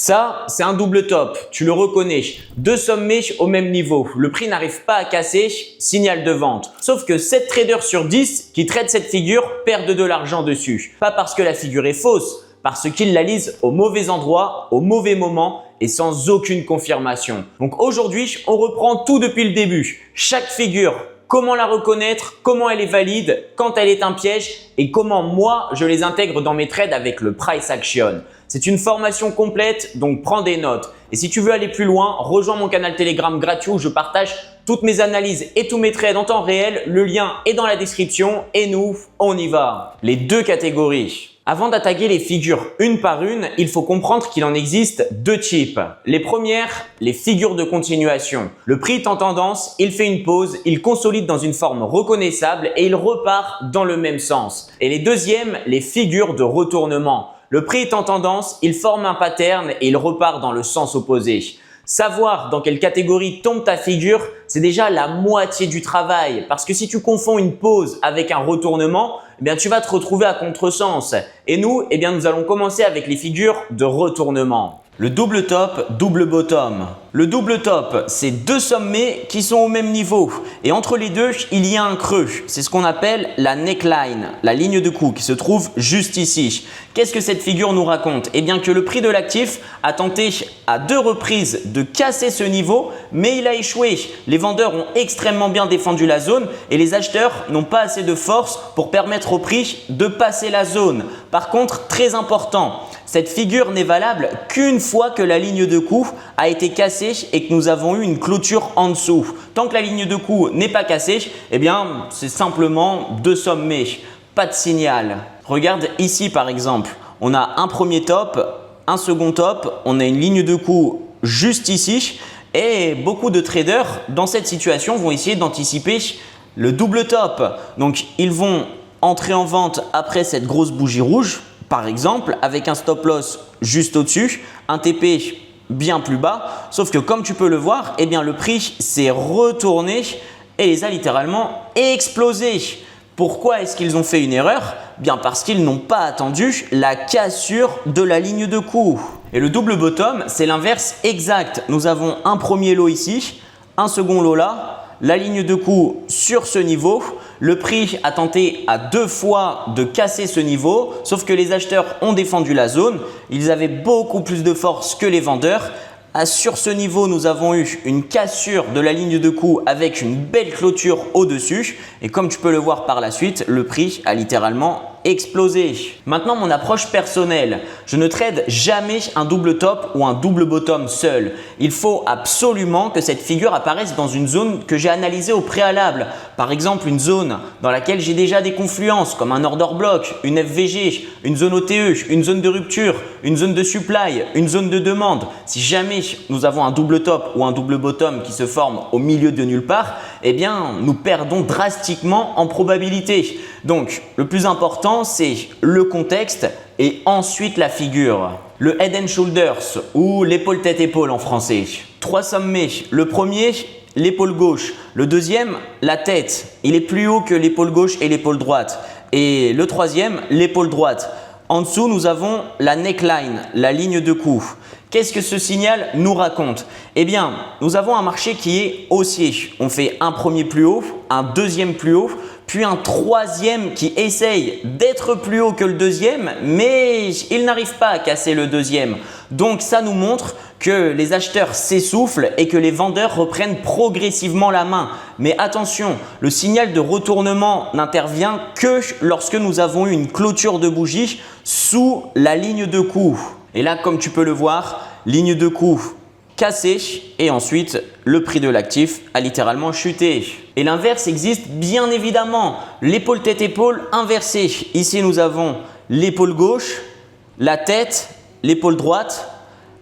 Ça, c'est un double top, tu le reconnais. Deux sommets au même niveau. Le prix n'arrive pas à casser, signal de vente. Sauf que 7 traders sur 10 qui traitent cette figure perdent de l'argent dessus. Pas parce que la figure est fausse, parce qu'ils la lisent au mauvais endroit, au mauvais moment et sans aucune confirmation. Donc aujourd'hui, on reprend tout depuis le début. Chaque figure, comment la reconnaître, comment elle est valide, quand elle est un piège et comment moi, je les intègre dans mes trades avec le price action. C'est une formation complète, donc prends des notes. Et si tu veux aller plus loin, rejoins mon canal Telegram gratuit où je partage toutes mes analyses et tous mes trades en temps réel. Le lien est dans la description et nous, on y va. Les deux catégories. Avant d'attaquer les figures une par une, il faut comprendre qu'il en existe deux types. Les premières, les figures de continuation. Le prix est en tendance, il fait une pause, il consolide dans une forme reconnaissable et il repart dans le même sens. Et les deuxièmes, les figures de retournement. Le prix est en tendance, il forme un pattern et il repart dans le sens opposé. Savoir dans quelle catégorie tombe ta figure, c'est déjà la moitié du travail. Parce que si tu confonds une pause avec un retournement, eh bien, tu vas te retrouver à contresens. Et nous, eh bien, nous allons commencer avec les figures de retournement. Le double top, double bottom. Le double top, c'est deux sommets qui sont au même niveau. Et entre les deux, il y a un creux. C'est ce qu'on appelle la neckline, la ligne de cou qui se trouve juste ici. Qu'est-ce que cette figure nous raconte? Eh bien que le prix de l'actif a tenté à 2 reprises de casser ce niveau, mais il a échoué. Les vendeurs ont extrêmement bien défendu la zone et les acheteurs n'ont pas assez de force pour permettre au prix de passer la zone. Par contre, très important, cette figure n'est valable qu'une fois que la ligne de cou a été cassée et que nous avons eu une clôture en dessous. Tant que la ligne de cou n'est pas cassée, eh bien, c'est simplement deux sommets, pas de signal. Regarde ici par exemple, on a un premier top, un second top, on a une ligne de cou juste ici et beaucoup de traders dans cette situation vont essayer d'anticiper le double top. Donc, ils vont entrer en vente après cette grosse bougie rouge. Par exemple, avec un stop loss juste au-dessus, un TP bien plus bas. Sauf que comme tu peux le voir, eh bien, le prix s'est retourné et les a littéralement explosé. Pourquoi est-ce qu'ils ont fait une erreur? Bien parce qu'ils n'ont pas attendu la cassure de la ligne de cou. Et le double bottom, c'est l'inverse exact. Nous avons un premier lot ici, un second lot là, la ligne de cou sur ce niveau. Le prix a tenté à 2 fois de casser ce niveau, sauf que les acheteurs ont défendu la zone. Ils avaient beaucoup plus de force que les vendeurs. Sur ce niveau, nous avons eu une cassure de la ligne de cou avec une belle clôture au-dessus. Et comme tu peux le voir par la suite, le prix a littéralement explosé. Maintenant, mon approche personnelle. Je ne trade jamais un double top ou un double bottom seul. Il faut absolument que cette figure apparaisse dans une zone que j'ai analysée au préalable. Par exemple, une zone dans laquelle j'ai déjà des confluences comme un order block, une FVG, une zone OTE, une zone de rupture, une zone de supply, une zone de demande. Si jamais nous avons un double top ou un double bottom qui se forme au milieu de nulle part, eh bien, nous perdons drastiquement en probabilité. Donc, le plus important, c'est le contexte et ensuite la figure. Le head and shoulders ou l'épaule tête-épaule en français. 3 sommets. Le premier, l'épaule gauche. Le deuxième, la tête. Il est plus haut que l'épaule gauche et l'épaule droite. Et le troisième, l'épaule droite. En dessous, nous avons la neckline, la ligne de cou. Qu'est-ce que ce signal nous raconte? Eh bien, nous avons un marché qui est haussier. On fait un premier plus haut, un deuxième plus haut, puis un troisième qui essaye d'être plus haut que le deuxième, mais il n'arrive pas à casser le deuxième. Donc, ça nous montre que les acheteurs s'essoufflent et que les vendeurs reprennent progressivement la main. Mais attention, le signal de retournement n'intervient que lorsque nous avons eu une clôture de bougie sous la ligne de cou. Et là, comme tu peux le voir, ligne de cou cassée et ensuite le prix de l'actif a littéralement chuté. Et l'inverse existe bien évidemment, l'épaule tête-épaule inversée. Ici, nous avons l'épaule gauche, la tête, l'épaule droite,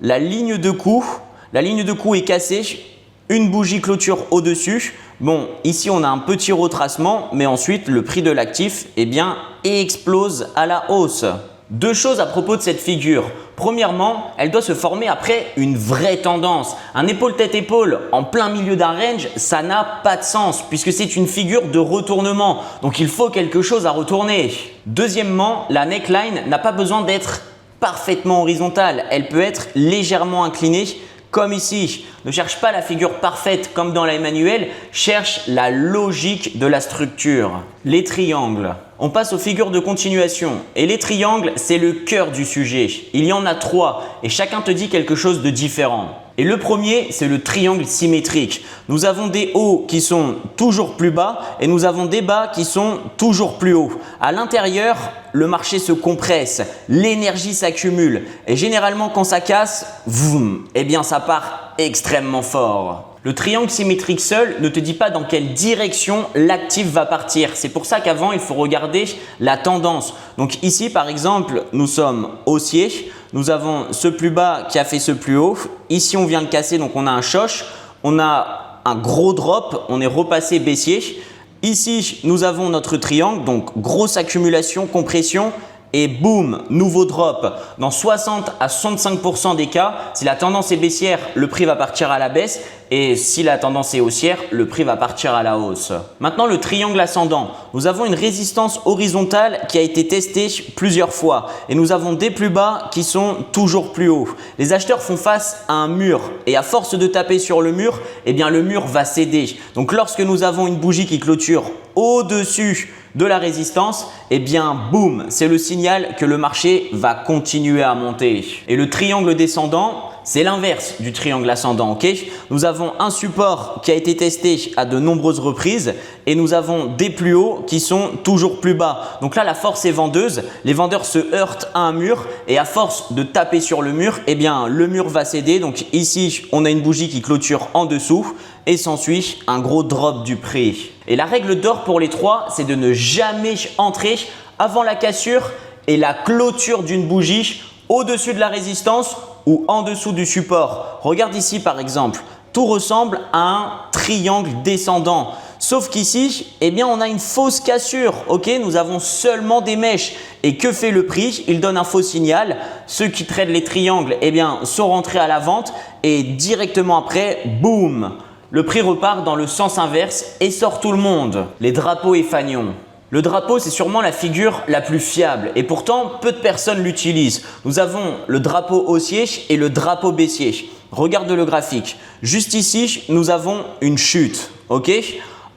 la ligne de cou. La ligne de cou est cassée, une bougie clôture au-dessus. Bon, ici, on a un petit retracement, mais ensuite, le prix de l'actif, eh bien, explose à la hausse. Deux choses à propos de cette figure. Premièrement, elle doit se former après une vraie tendance. Un épaule tête-épaule en plein milieu d'un range, ça n'a pas de sens puisque c'est une figure de retournement. Donc, il faut quelque chose à retourner. Deuxièmement, la neckline n'a pas besoin d'être parfaitement horizontale, elle peut être légèrement inclinée comme ici. Ne cherche pas la figure parfaite comme dans la manuelle, cherche la logique de la structure. Les triangles. On passe aux figures de continuation et les triangles, c'est le cœur du sujet. Il y en a 3 et chacun te dit quelque chose de différent. Et le premier, c'est le triangle symétrique. Nous avons des hauts qui sont toujours plus bas et nous avons des bas qui sont toujours plus hauts. À l'intérieur, le marché se compresse, l'énergie s'accumule et généralement quand ça casse, vroom, eh bien ça part extrêmement fort. Le triangle symétrique seul ne te dit pas dans quelle direction l'actif va partir. C'est pour ça qu'avant, il faut regarder la tendance. Donc ici, par exemple, nous sommes haussiers. Nous avons ce plus bas qui a fait ce plus haut. Ici, on vient de casser, donc on a un choche. On a un gros drop, on est repassé baissier. Ici, nous avons notre triangle, donc grosse accumulation, compression. Et boum, nouveau drop. Dans 60 à 65% des cas, si la tendance est baissière, le prix va partir à la baisse et si la tendance est haussière, le prix va partir à la hausse. Maintenant, le triangle ascendant. Nous avons une résistance horizontale qui a été testée plusieurs fois et nous avons des plus bas qui sont toujours plus hauts. Les acheteurs font face à un mur et à force de taper sur le mur, eh bien le mur va céder. Donc lorsque nous avons une bougie qui clôture au-dessus de la résistance, eh bien boum, c'est le signal que le marché va continuer à monter. Et le triangle descendant, c'est l'inverse du triangle ascendant. Ok, nous avons un support qui a été testé à de nombreuses reprises et nous avons des plus hauts qui sont toujours plus bas. Donc là, la force est vendeuse. Les vendeurs se heurtent à un mur et à force de taper sur le mur, eh bien le mur va céder. Donc ici, on a une bougie qui clôture en dessous et s'ensuit un gros drop du prix. Et la règle d'or pour les 3, c'est de ne jamais entrer avant la cassure et la clôture d'une bougie au-dessus de la résistance ou en dessous du support. Regarde ici par exemple, tout ressemble à un triangle descendant. Sauf qu'ici, eh bien, on a une fausse cassure. Ok, nous avons seulement des mèches. Et que fait le prix? Il donne un faux signal. Ceux qui tradent les triangles, eh bien, sont rentrés à la vente et directement après, boum, le prix repart dans le sens inverse et sort tout le monde. Les drapeaux et fanions. Le drapeau, c'est sûrement la figure la plus fiable et pourtant, peu de personnes l'utilisent. Nous avons le drapeau haussier et le drapeau baissier. Regarde le graphique. Juste ici, nous avons une chute. Ok?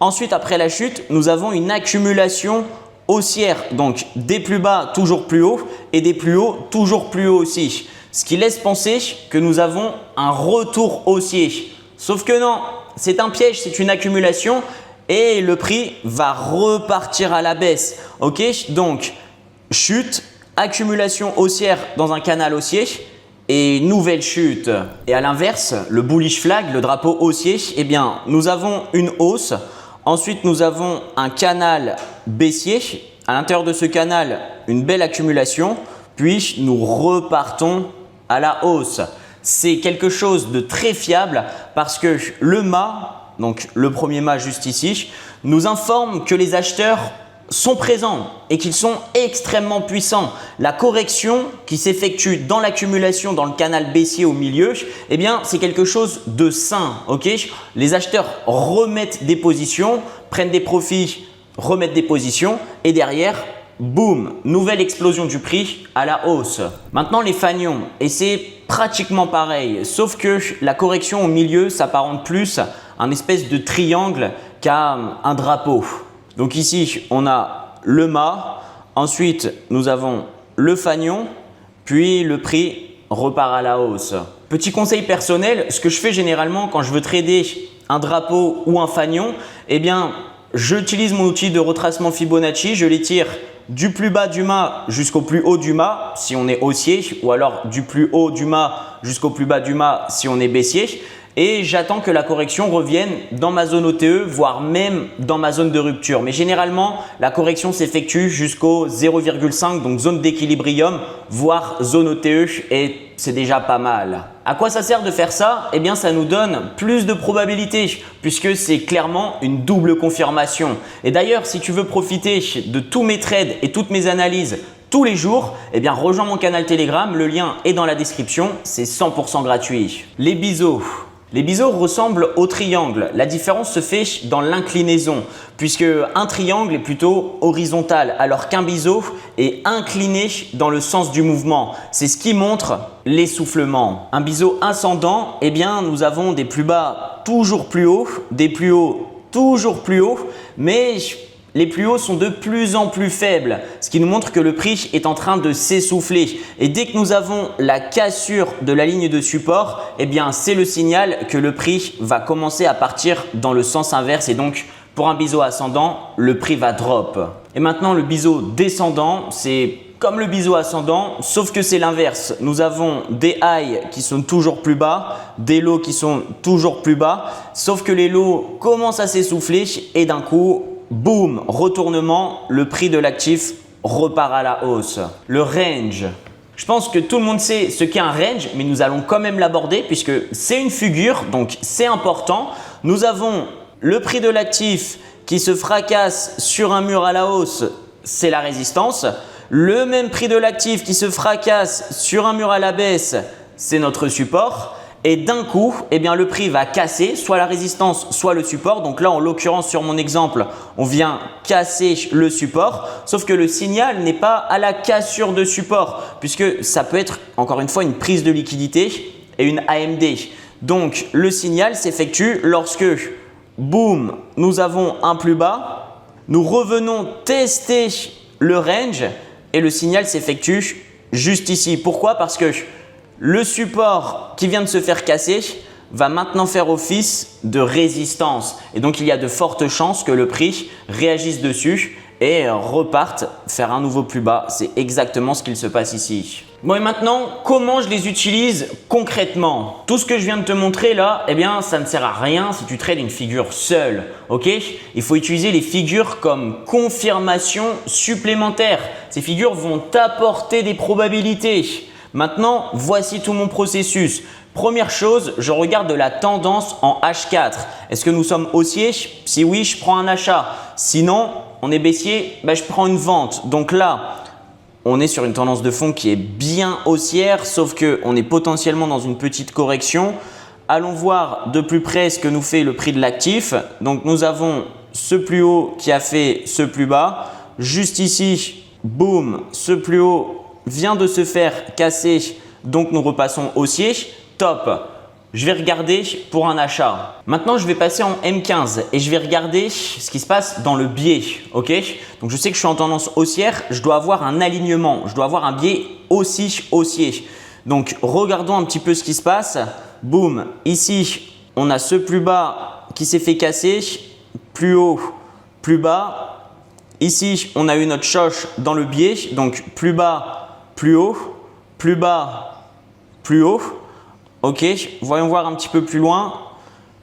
Ensuite, après la chute, nous avons une accumulation haussière. Donc, des plus bas toujours plus hauts et des plus hauts toujours plus hauts aussi. Ce qui laisse penser que nous avons un retour haussier. Sauf que non, c'est un piège, c'est une accumulation. Et le prix va repartir à la baisse. Ok, donc chute, accumulation haussière dans un canal haussier et nouvelle chute. Et à l'inverse, le bullish flag, le drapeau haussier, eh bien, nous avons une hausse. Ensuite, nous avons un canal baissier. À l'intérieur de ce canal, une belle accumulation. Puis, nous repartons à la hausse. C'est quelque chose de très fiable parce que le mât, donc le premier mât juste ici, nous informe que les acheteurs sont présents et qu'ils sont extrêmement puissants. La correction qui s'effectue dans l'accumulation, dans le canal baissier au milieu, eh bien, c'est quelque chose de sain. Okay? Les acheteurs remettent des positions, prennent des profits, remettent des positions et derrière, boum, nouvelle explosion du prix à la hausse. Maintenant, les fanions, et c'est pratiquement pareil, sauf que la correction au milieu s'apparente plus à un espèce de triangle qu'à un drapeau. Donc ici, on a le mât, ensuite nous avons le fanion, puis le prix repart à la hausse. Petit conseil personnel, ce que je fais généralement quand je veux trader un drapeau ou un fanion, eh bien, j'utilise mon outil de retracement Fibonacci, je les tire du plus bas du mât jusqu'au plus haut du mât si on est haussier ou alors du plus haut du mât jusqu'au plus bas du mât si on est baissier. Et j'attends que la correction revienne dans ma zone OTE, voire même dans ma zone de rupture. Mais généralement, la correction s'effectue jusqu'au 0,5, donc zone d'équilibrium, voire zone OTE, et c'est déjà pas mal. À quoi ça sert de faire ça? Eh bien, ça nous donne plus de probabilités, puisque c'est clairement une double confirmation. Et d'ailleurs, si tu veux profiter de tous mes trades et toutes mes analyses tous les jours, eh bien, rejoins mon canal Telegram, le lien est dans la description, c'est 100% gratuit. Les biseaux. Les biseaux ressemblent au triangle. La différence se fait dans l'inclinaison, puisque un triangle est plutôt horizontal, alors qu'un biseau est incliné dans le sens du mouvement. C'est ce qui montre l'essoufflement. Un biseau ascendant, eh bien, nous avons des plus bas toujours plus hauts, des plus hauts toujours plus hauts, mais les plus hauts sont de plus en plus faibles, ce qui nous montre que le prix est en train de s'essouffler. Et dès que nous avons la cassure de la ligne de support, eh bien c'est le signal que le prix va commencer à partir dans le sens inverse et donc pour un biseau ascendant, le prix va drop. Et maintenant le biseau descendant, c'est comme le biseau ascendant, sauf que c'est l'inverse. Nous avons des highs qui sont toujours plus bas, des lows qui sont toujours plus bas, sauf que les lows commencent à s'essouffler et d'un coup, boum, retournement, le prix de l'actif repart à la hausse. Le range. Je pense que tout le monde sait ce qu'est un range, mais nous allons quand même l'aborder puisque c'est une figure, donc c'est important. Nous avons le prix de l'actif qui se fracasse sur un mur à la hausse, c'est la résistance. Le même prix de l'actif qui se fracasse sur un mur à la baisse, c'est notre support. Et d'un coup, eh bien, le prix va casser soit la résistance, soit le support. Donc là, en l'occurrence, sur mon exemple, on vient casser le support. Sauf que le signal n'est pas à la cassure de support puisque ça peut être, encore une fois, une prise de liquidité et une AMD. Donc, le signal s'effectue lorsque, boum, nous avons un plus bas. Nous revenons tester le range et le signal s'effectue juste ici. Pourquoi? Parce que le support qui vient de se faire casser va maintenant faire office de résistance et donc il y a de fortes chances que le prix réagisse dessus et reparte faire un nouveau plus bas. C'est exactement ce qu'il se passe ici. Bon et maintenant, comment je les utilise concrètement? Tout ce que je viens de te montrer là, eh bien ça ne sert à rien si tu trades une figure seule, ok? Il faut utiliser les figures comme confirmation supplémentaire. Ces figures vont t'apporter des probabilités. Maintenant, voici tout mon processus. Première chose, je regarde la tendance en H4. Est-ce que nous sommes haussiers? Si oui, je prends un achat. Sinon, on est baissier, je prends une vente. Donc là, on est sur une tendance de fond qui est bien haussière, sauf qu'on est potentiellement dans une petite correction. Allons voir de plus près ce que nous fait le prix de l'actif. Donc, nous avons ce plus haut qui a fait ce plus bas. Juste ici, boum, ce plus haut vient de se faire casser, donc nous repassons haussier. Top. Je vais regarder pour un achat. Maintenant, je vais passer en M15 et je vais regarder ce qui se passe dans le biais. Ok? Donc, je sais que je suis en tendance haussière. Je dois avoir un alignement. Je dois avoir un biais aussi haussier. Donc, regardons un petit peu ce qui se passe. Boum. Ici, on a ce plus bas qui s'est fait casser. Plus haut, plus bas. Ici, on a eu notre choche dans le biais. Donc, plus bas, plus haut, plus bas, plus haut. Ok, voyons voir un petit peu plus loin.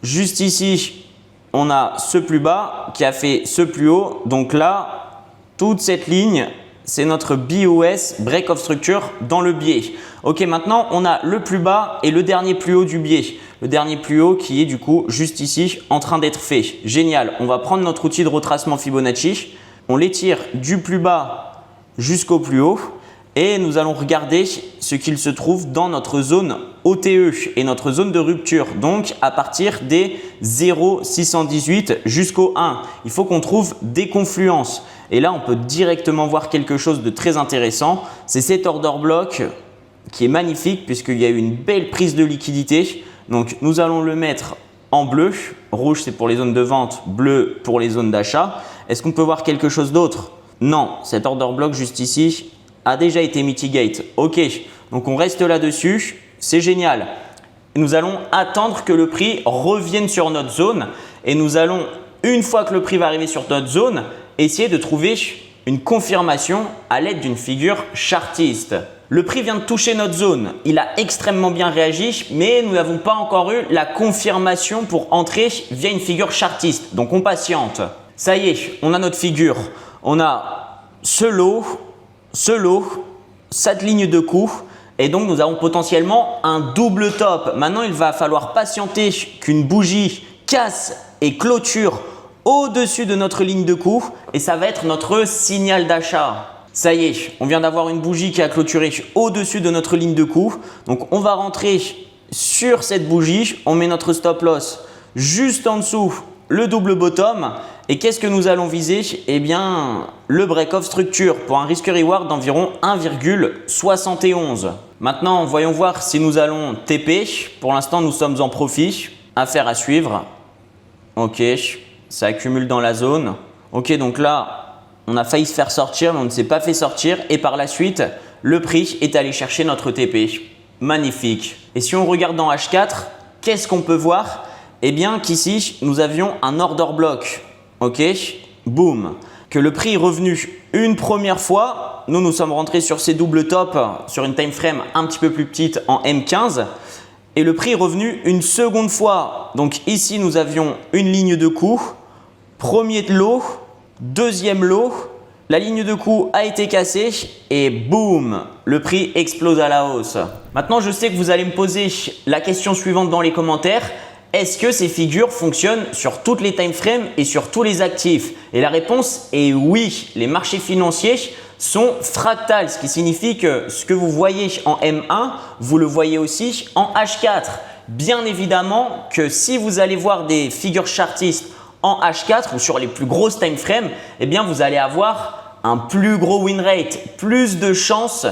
Juste ici, on a ce plus bas qui a fait ce plus haut. Donc là, toute cette ligne, c'est notre BOS, Break of Structure, dans le biais. Ok, maintenant, on a le plus bas et le dernier plus haut du biais. Le dernier plus haut qui est du coup juste ici en train d'être fait. Génial, on va prendre notre outil de retracement Fibonacci. On l'étire du plus bas jusqu'au plus haut. Et nous allons regarder ce qu'il se trouve dans notre zone OTE et notre zone de rupture. Donc, à partir des 0,618 jusqu'au 1, il faut qu'on trouve des confluences. Et là, on peut directement voir quelque chose de très intéressant. C'est cet order block qui est magnifique puisqu'il y a eu une belle prise de liquidité. Donc, nous allons le mettre en bleu. Rouge, c'est pour les zones de vente. Bleu pour les zones d'achat. Est-ce qu'on peut voir quelque chose d'autre? Non, cet order block juste ici a déjà été mitigate. Ok, donc on reste là-dessus, c'est génial. Nous allons attendre que le prix revienne sur notre zone et nous allons, une fois que le prix va arriver sur notre zone, essayer de trouver une confirmation à l'aide d'une figure chartiste. Le prix vient de toucher notre zone, il a extrêmement bien réagi, mais nous n'avons pas encore eu la confirmation pour entrer via une figure chartiste. Donc on patiente. Ça y est, on a notre figure. On a ce lot, cette ligne de coup et donc nous avons potentiellement un double top. Maintenant, il va falloir patienter qu'une bougie casse et clôture au-dessus de notre ligne de coup et ça va être notre signal d'achat. Ça y est, on vient d'avoir une bougie qui a clôturé au-dessus de notre ligne de coup. Donc, on va rentrer sur cette bougie, on met notre stop loss juste en dessous le double bottom. Et qu'est-ce que nous allons viser? Eh bien, le break-off structure pour un risk-reward d'environ 1,71. Maintenant, voyons voir si nous allons TP. Pour l'instant, nous sommes en profit. Affaire à suivre. Ok, ça accumule dans la zone. Ok, donc là, on a failli se faire sortir, mais on ne s'est pas fait sortir. Et par la suite, le prix est allé chercher notre TP. Magnifique. Et si on regarde dans H4, qu'est-ce qu'on peut voir? Eh bien qu'ici, nous avions un order block. Ok, boum. Que le prix est revenu une première fois. Nous sommes rentrés sur ces doubles tops sur une time frame un petit peu plus petite en M15. Et le prix est revenu une seconde fois. Donc ici, nous avions une ligne de coup. Premier lot, deuxième lot. La ligne de coup a été cassée et boum, le prix explose à la hausse. Maintenant, je sais que vous allez me poser la question suivante dans les commentaires. Est-ce que ces figures fonctionnent sur toutes les time frames et sur tous les actifs? Et la réponse est oui. Les marchés financiers sont fractales, ce qui signifie que ce que vous voyez en M1, vous le voyez aussi en H4. Bien évidemment que si vous allez voir des figures chartistes en H4 ou sur les plus grosses time frames, eh bien vous allez avoir un plus gros win rate, plus de chances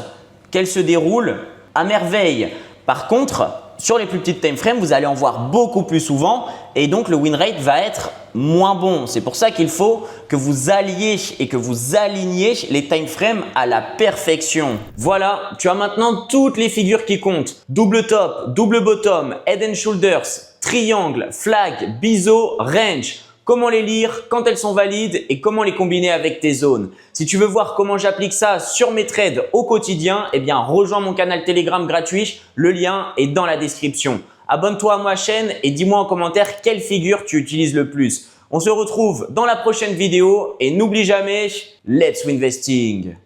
qu'elles se déroulent à merveille. Par contre, sur les plus petites time frames, vous allez en voir beaucoup plus souvent et donc le win rate va être moins bon. C'est pour ça qu'il faut que vous alliez et que vous aligniez les time frames à la perfection. Voilà, tu as maintenant toutes les figures qui comptent. Double top, double bottom, head and shoulders, triangle, flag, biseau, range. Comment les lire, quand elles sont valides et comment les combiner avec tes zones. Si tu veux voir comment j'applique ça sur mes trades au quotidien, eh bien rejoins mon canal Telegram gratuit. Le lien est dans la description. Abonne-toi à ma chaîne et dis-moi en commentaire quelle figure tu utilises le plus. On se retrouve dans la prochaine vidéo et n'oublie jamais, let's win investing.